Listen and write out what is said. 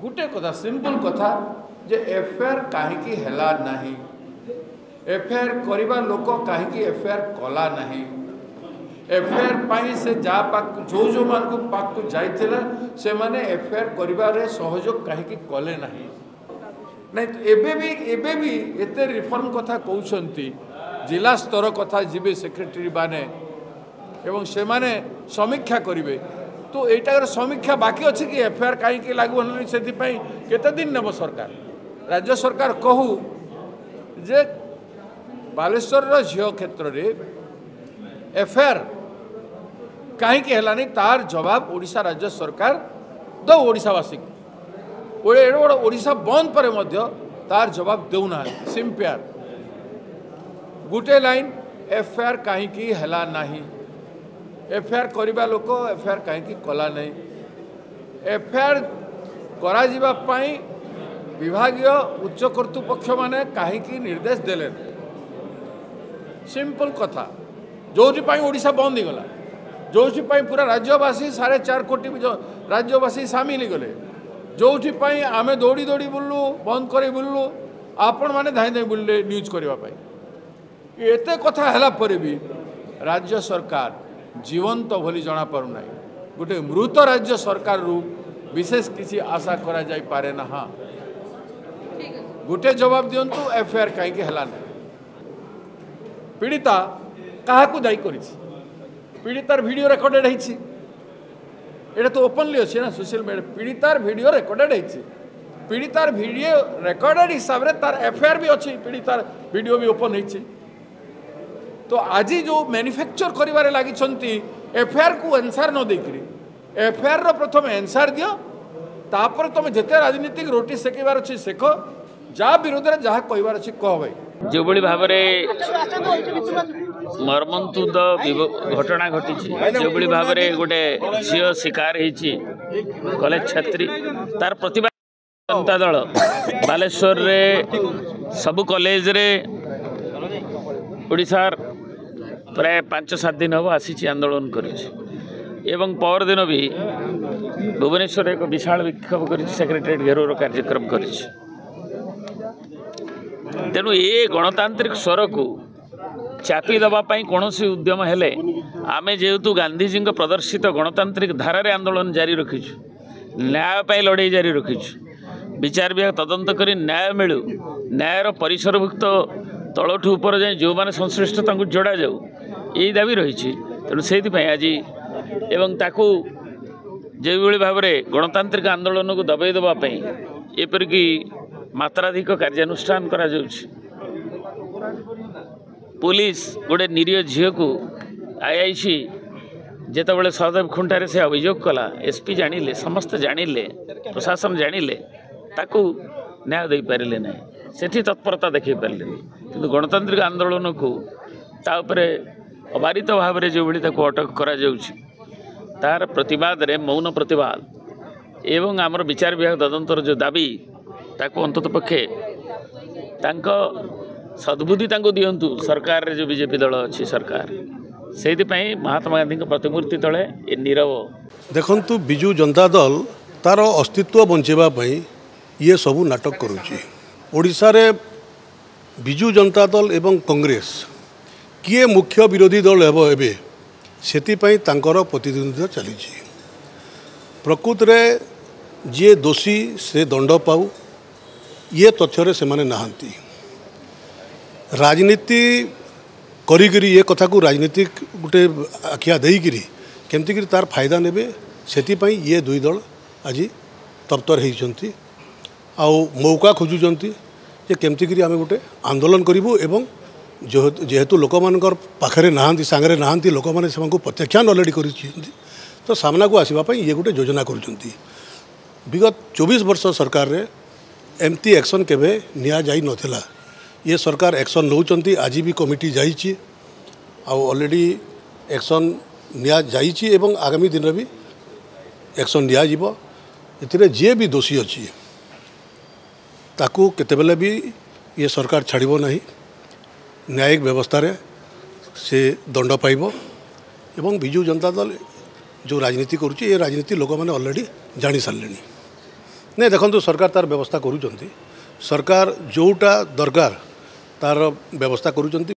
गोटे कथा सिंपल कथा जे एफआईआर कहीं हैला नहीं एफआईआर करवा लोक कहीं एफआईआर कला नहीं एफआईआर पाई से जा पाक जो जो मान को पाक को जाइथिला से माने एफआईआर करिवारे सहयोग कहीं कले नहीं नहीं तो एबे भी एते रिफॉर्म कथा कहउछंती जिला स्तर कथा जीवे सेक्रेटरी बाने एवं से माने समीक्षा करिवे तो एटार समीक्षा बाकी अच्छे कि एफआईआर कहीं लागू होनी से केते दिन नेब सरकार राज्य सरकार कहू जे बालेश्वर झील क्षेत्र में एफआईआर कहीं है तार जवाब ओडिशा राज्य सरकार दो ओडिशावासी ओडिशा बंद पर मध्य तार जवाब देना सिंपेयर गोटे लाइन एफआईआर कहीं है नहीं एफआईआर करवा लोक एफआईआर कहीं कला नहीं एफआईआर करा जिबा पाई विभागीय उच्च कर्तृपक्ष माने कहीं निर्देश देले सिंपल कथा जो ओडिशा बंद हो गला जो पूरा राज्यवासी 4.5 कोटी राज्यवासी सामिल गले जो आमे दौड़ी दौड़ी बुल्लु बंद कर बुल्लु आपण मैंने धाई धाई बुल्ले न्यूज करने एते कथा है पर भी राज्य सरकार जीवंत भली जना पारुना गोटे मृत राज्य सरकार रु विशेष किसी आशा करा जाई पारे ना हाँ गोटे जवाब दिंतु एफआईआर कहीं है पीड़िता क्या दायी कर पीड़ितार वीडियो रेकर्डेड है तो ओपनली अच्छे ना सोशल मीडिया पीड़ितार वीडियो रेकर्डेड है पीड़ितार वीडियो रेकर्डेड हिसाब से तार एफआईआर भी अच्छी पीड़ितार वीडियो भी ओपन है तो आज जो मैन्युफैक्चर कर लगी एफआईआर को आंसर न देकरी एफआईआर रो प्रथम आंसर दियो तापर तुम जिते राजनीतिक रोटी सेकबार अच्छी सेख जा विरोध में जहाँ कहबार अच्छी कह भाई जो भाव मर्मन्तुद घटना घटी जो भाव में गोटे झील शिकार होती कॉलेज छात्री तार प्रतिवाद जनता दल बालेश्वर रे सबु कॉलेज रे ओडिशार प्राय 5-7 दिन हम आसी आंदोलन कर पर दिन भी भुवनेश्वर एक विशाल विक्षोभ कर सेक्रेटेरिएट घेरोर कार्यक्रम कर तेणु ये गणतांत्रिक स्वर को चापी दवापाई कौन उद्यम हेले आमे जेहेतु गांधीजी प्रदर्शित गणतांत्रिक धारार आंदोलन जारी रखीचु न्याय लड़ाई जारी रखीचु विचार विभाग तदंत कर न्याय मिलू न्यायर परिसरभुक्त तलठू ऊपर जाए जो मैंने संश्लिष्ट जोड़ा जाऊ यही दाबी रही तेणु से आज एवं ताकू जो भाव में गणतांत्रिक आंदोलन को दबाई देवाई एपरिक मात्राधिक कार्यानुष्ठान करा जाउछि पुलिस गोटे निरीह झील को आईआईसी जिते बड़े सहदेव खुंटारे से अभियोग कला एसपी जानिले समस्त जानिले प्रशासन जानिले ताकू न्याय दे पारे ना सेठी तत्परता देखी पारे कि गणतांत्रिक आंदोलन को तापरे अबारित भाव में जो भाई अटक करा जाउछि तार प्रतिवाद रे मौन प्रतिवाद एवं आमर विचार विभाग तदंतर जो दाबी ताको अंतत पक्षे सद्बुद्धि दिंतु सरकार रे जो बीजेपी दल अच्छी सरकार से महात्मा गांधी प्रतिमूर्ति तले ये नीरव देखंतु बिजु जनता दल तार अस्तित्व बंचेबाई ये सबू नाटक करुच्ची ओडिशा रे बिजु जनता दल एवं कांग्रेस किए मुख्य विरोधी दल हेब एबे सेतिपई तांकर प्रतिद्वंद्विता चली प्रकृत रे जे दोषी से दंड पाऊ ये तथ्य से माने नहांती राजनीति करी ये कथा को राजनीतिक गोटे आखिया देकरी केमती तार फायदा नेबे सेतिपई ये दुई दल आज तर्तर होती मौका खोजुंट जे केमती आम गोटे आंदोलन करूँ एवं जेहेतु लोक मानकर पाखरे नहांती सांगरे नहांती लोक मैंने से प्रत्याख्यान अलरेडी कर तो सामना को आसवाई ये गोटे योजना करुँच विगत 24 वर्ष सरकार रे एमती एक्शन केबे निया जाई नथिला ये सरकार एक्शन नौचंती आज भी कमिटी जाइए ऑलरेडी एक्शन निया जाइए एवं आगामी दिन में भी एक्शन निया जीवो एथिरे जे भी दोषी अच्छी ताकू केतेबेले भी ये सरकार छाड़िबो नहीं न्यायिक व्यवस्था रे से दंड पाइबो एवं बिजु जनता दल जो राजनीति करुच्ची ये राजनीति लोक मैंने ऑलरेडी जानी सारे। नहीं देखो सरकार तार व्यवस्था करुँच सरकार जोटा दरकार तार व्यवस्था करुँच।